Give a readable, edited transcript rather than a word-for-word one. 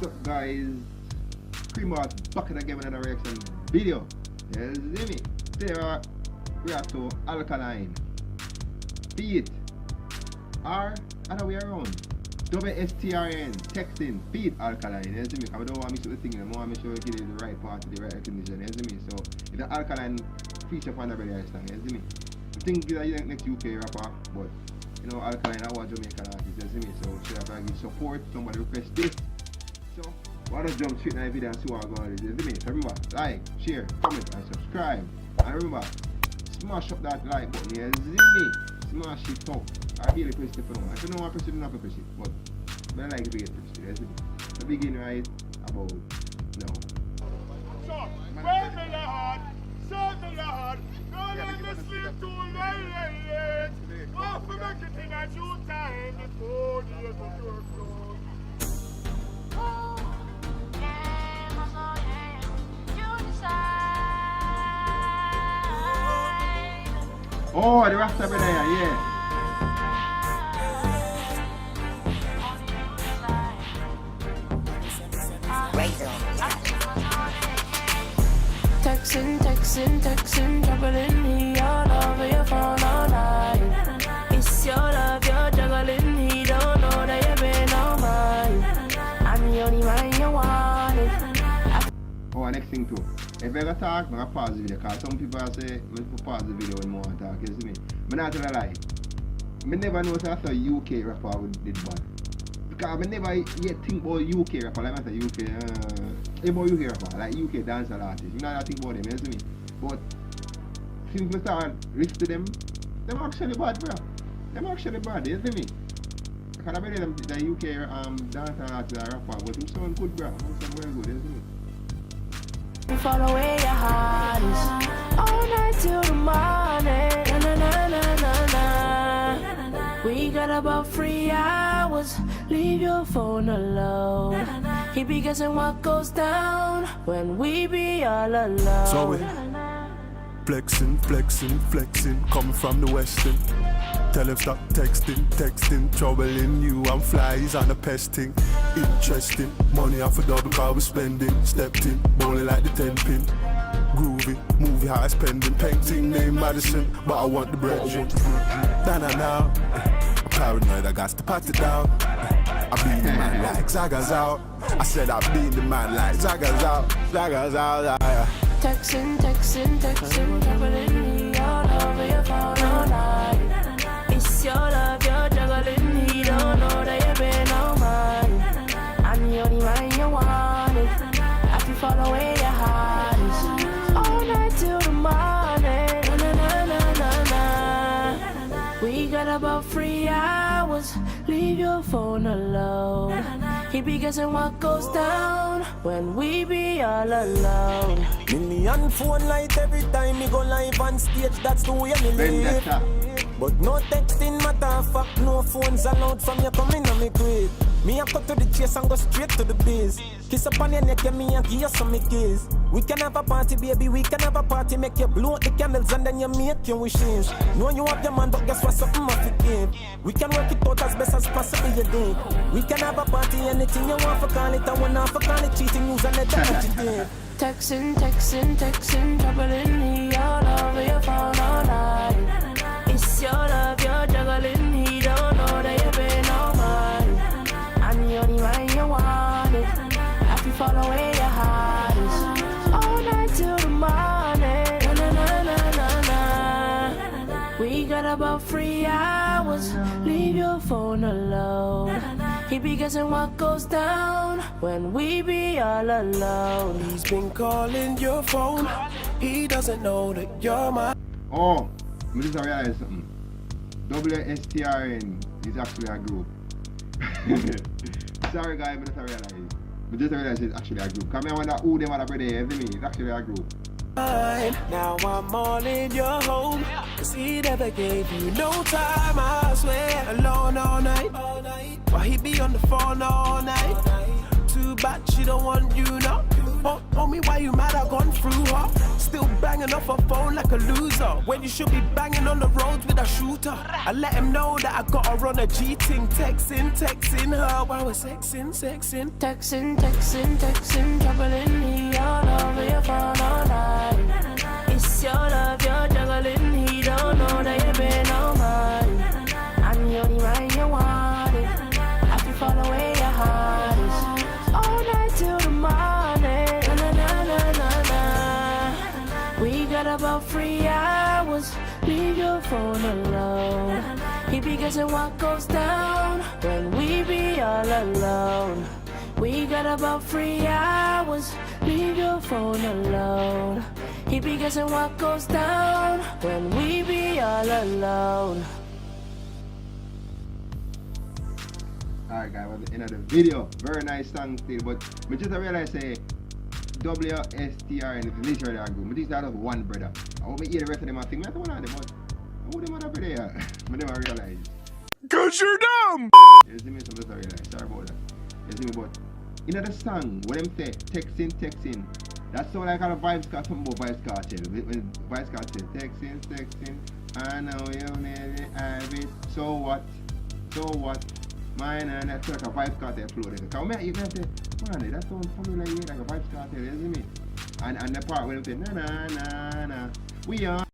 What's up, guys? Creamart back again with another reaction video. You see me? Today we are to Alkaline. Feed or other way around. Wstrn, Txtin, feed Alkaline. You see me? I don't want me to the thing, I want me to show you the right part, the right recognition. You see me? So if the Alkaline feature on the very song, you see me? I think the next UK rapper, but you know, Alkaline, I want Jamaican artist, you see me? So should I give support? Somebody request this. So why don't jump straight in the video and see what I'm going to do? You see me? So remember, like, share, comment and subscribe. And remember, smash up that like button, you see me? Smash it up. I really press it for now. If you don't want to press it, you don't have to press it. But I like to get pressed, you see me? So begin right about now. So, work in the heart, circle the heart, don't let me sleep too late. Go for make it in a due time before the year to your close. Oh, the rasta brother, yeah. Txtin, juggling me all over your phone all night. It's your love, you're juggling. He don't know that you've been on mine. I'm the only man you wanted. Oh, next thing too. If I talk, I'm going to pause the video because some people say, let's pause the video when more talk, you see me? I'm not going to lie. I never know that a UK rapper did bad. Because I never yet think about UK rapper, like I say UK, about UK rapper, like UK dancehall artists. I don't think about them, you see me? But since I start listening to them actually bad, bro. Them actually bad, you see me? Because I believe them the UK dancehall artist and rapper, but them sound good, bro. Them sound very good, you see me? Follow where your heart is all night till the morning. Na, na, na, na, na. We got about 3 hours. Leave your phone alone. He be guessing what goes down when we be all alone. So we flexing, coming from the Wstrn. Tell him stop texting, troubling you and flies on the pesting. Interesting, money off a double car we spending. Stepped in, bowling like the 10 pin. Groovy, movie high spending. Painting name Madison, but I want the bread. Now, paranoid, I got to pat it down. I beat the man like Zaga's out. I said I beat the man like Zaga's out. Txtin, juggling me all over your phone all night. It's your love, you're juggling. He don't know that you've been on mine. I'm the only man you wanted. I can follow where your heart is all night till the morning. Na, na, na, na, na. We got about 3 hours. Leave your phone alone. He be guessing what goes down when we be all alone. Million phone light every time me go live on stage. That's the way me live. But no texting matter fact. No phones allowed from you coming on me quick. Me a cut to the chase and go straight to the biz. Kiss up on your neck and me and give you some kiss. We can have a party, baby, we can have a party. Make you blow out the candles and then you make your wishes. Know you have your man, but guess what, something must be give. We can work it out as best as possible, you think. We can have a party, anything you want for call it. I want not for call it cheating, use and let what you did. Txtin, juggling me all over your phone all night. It's your love, you're juggling. He don't know that you've been on mine. I'm the only man you wanted. I can follow where your heart is all night till the morning. Na, na, na, na, na. We got about 3 hours. Leave your phone alone. He be guessing what goes down when we be all alone. He's been calling your phone. He doesn't know that you're my. Oh, I just realized something. Wstrn is actually a group. Sorry guys, I just realized. I just realized it's actually a group. Come here, I wonder who them are there, you see me? It's actually a group. Now I'm all in your home. Cause he never gave you no time, I swear. Alone all night. But he be on the phone all night. Too bad she don't want you now. Oh me, why you mad? I gone through her. Still banging off a phone like a loser. When you should be banging on the roads with a shooter. I let him know that I got her on a G-ting. Texting her while we're sexing. Texting, juggling me all over your phone all night. It's your love, you're juggling. He don't know that you've been on mine. I'm the only one you wanted. I can follow where your heart is. All night till the morning. We got about 3 hours. Leave your phone alone. He be guessing what goes down when we be all alone. We got about 3 hours. Leave your phone alone. He be guessing what goes down when we be all alone. Alright guys, was the end of the video. Very nice song still, but I just realized say Wstrn is literally a group. I think that was one brother. I hope I hear the rest of them and think, I don't know them, but I would them other brother here. I never realized. Cause you're dumb! You see me, so I realize. Sorry about that. You see me, but in the song, what them say, Txtin, that sound like a Vibes Cartel, something about Vibes Cartel. When Vibes Cartel, Txtin, I know you nearly have it. So what? Mine and that's like a Vibes Cartel flow. Because man, you can say, man, that sounds familiar like a Vibes Cartel, you see me? And the part where they say, na, we are.